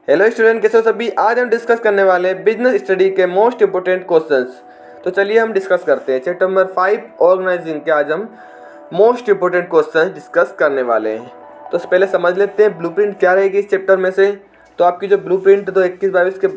Hello student, कैसे हो सभी। आज हम डिस्कस करने वाले हैं बिजनेस स्टडी के मोस्ट इंपोर्टेंट क्वेश्चंस। तो चलिए हम डिस्कस करते हैं चैप्टर नंबर 5 ऑर्गेनाइजिंग के। आज हम मोस्ट इंपोर्टेंट क्वेश्चंस डिस्कस करने वाले हैं। तो पहले समझ लेते हैं ब्लूप्रिंट क्या रहेगी इस चैप्टर में से। तो आपकी जो ब्लूप्रिंट तो 21-22 के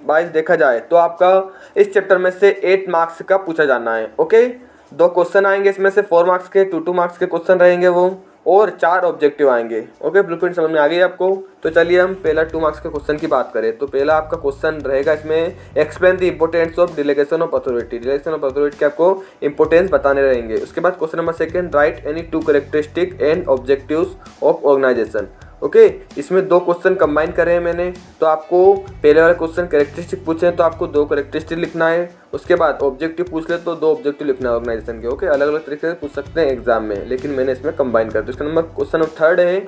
22 देखा जाए तो आपका इस चैप्टर में से 8 मार्क्स का पूछा जाना है। ओके, 2 क्वेश्चन आएंगे इसमें से 4 मार्क्स के, 2 मार्क्स के क्वेश्चन रहेंगे वो, और 4 ऑब्जेक्टिव आएंगे। ओके, ब्लूप्रिंट समझ में आ गई आपको। तो चलिए हम पहला 2 मार्क्स के क्वेश्चन की बात करें। तो पहला आपका क्वेश्चन रहेगा इसमें, explain the importance of delegation of authority. Delegation of authority के आपको इंपोर्टेंस बताने रहेंगे। उसके बाद question number 2, right any 2 characteristic and objectives of organisation. Okay, इसमें 2 क्वेश्चन कंबाइन करे हैं मैंने। तो आपको पहले वाला क्वेश्चन कैरेक्टरिस्टिक पूछे तो आपको 2 कैरेक्टरिस्टिक लिखना है। उसके बाद ऑब्जेक्टिव पूछ ले तो 2 ऑब्जेक्टिव लिखना है ऑर्गेनाइजेशन के। ओके, अलग अलग तरीके से पूछ सकते हैं एग्जाम में, लेकिन मैंने इसमें कंबाइन कर दिया। इसका क्वेश्चन नंबर 3 है,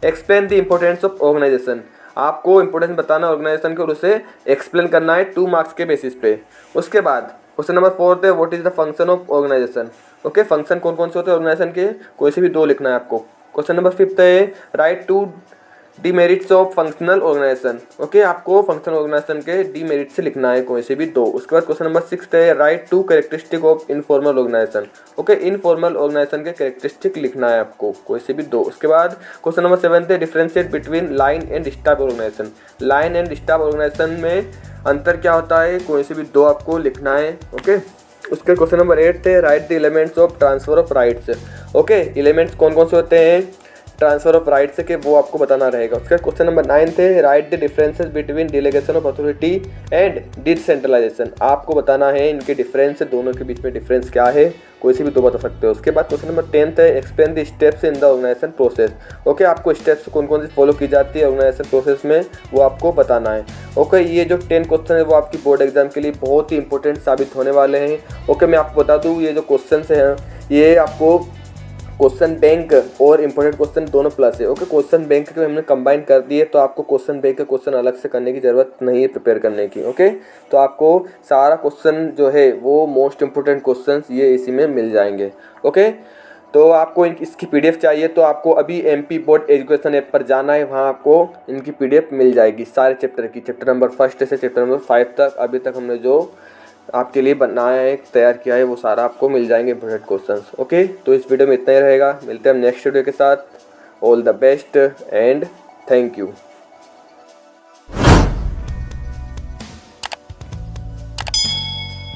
explain the importance of organisation. आपको इंपोर्टेंस बताना ऑर्गेनाइजेशन के और उसे एक्सप्लेन करना है 2 मार्क्स के बेसिस पे। उसके बाद क्वेश्चन नंबर 4 है, what is the function of organisation. Okay, function कौन कौन से होते हैं ऑर्गेनाइजेशन के, कोई से भी 2 लिखना है आपको। क्वेश्चन नंबर 5 है, write 2 demerits of functional organisation. Okay, आपको फंक्शनल ऑर्गेनाइजेशन के डिमेरिट से लिखना है कोई से भी 2। उसके बाद क्वेश्चन नंबर 6 है, write 2 characteristic of informal organisation. Okay, informal organisation के कैरेक्टरिस्टिक लिखना है आपको कोई से भी 2। उसके बाद क्वेश्चन नंबर 7 है, differentiate between line and staff organisation. Line and staff organisation में अंतर क्या होता है, कोई से भी 2 आपको लिखना है। ओके, उसके क्वेश्चन नंबर 8 है, write the elements of transfer of rights. Okay, elements कौन कौन से होते हैं ट्रांसफर ऑफ राइट्स के, वो आपको बताना रहेगा। उसका क्वेश्चन नंबर 9 है, write the differences between delegation of authority and decentralization. आपको बताना है इनके डिफरेंस, दोनों के बीच में डिफरेंस क्या है, कोई से भी 2 बता सकते हो। उसके बाद क्वेश्चन नंबर 10 है, explain the steps in the organisation process. Okay, आपको स्टेप्स कौन कौन सी फॉलो की जाती है ऑर्गेनाइजेशन प्रोसेस में, वो आपको बताना है। ओके, ये जो 10 क्वेश्चन है वो आपकी बोर्ड एग्जाम के लिए बहुत ही इंपॉर्टेंट साबित होने वाले हैं। ओके, मैं आपको बता दूँ ये जो क्वेश्चन हैं ये आपको क्वेश्चन बैंक और इंपॉर्टेंट क्वेश्चन दोनों प्लस है। ओके, क्वेश्चन बैंक के हमने कंबाइन कर दिए तो आपको क्वेश्चन बैंक के क्वेश्चन अलग से करने की ज़रूरत नहीं है प्रिपेयर करने की। ओके, तो आपको सारा क्वेश्चन जो है वो मोस्ट इंपॉर्टेंट क्वेश्चंस ये इसी में मिल जाएंगे। ओके, तो आपको इसकी पीडीएफ चाहिए तो आपको अभी एमपी बोर्ड एजुकेशन ऐप पर जाना है, वहाँ आपको इनकी पीडीएफ मिल जाएगी सारे चैप्टर की, चैप्टर नंबर 1 से चैप्टर नंबर 5 तक। अभी तक हमने जो आपके लिए बनाया है, तैयार किया है, वो सारा आपको मिल जाएंगे इंपॉर्टेंट क्वेश्चंस। ओके, तो इस वीडियो में इतना ही रहेगा। मिलते हैं हम नेक्स्ट वीडियो के साथ। All the best and thank you.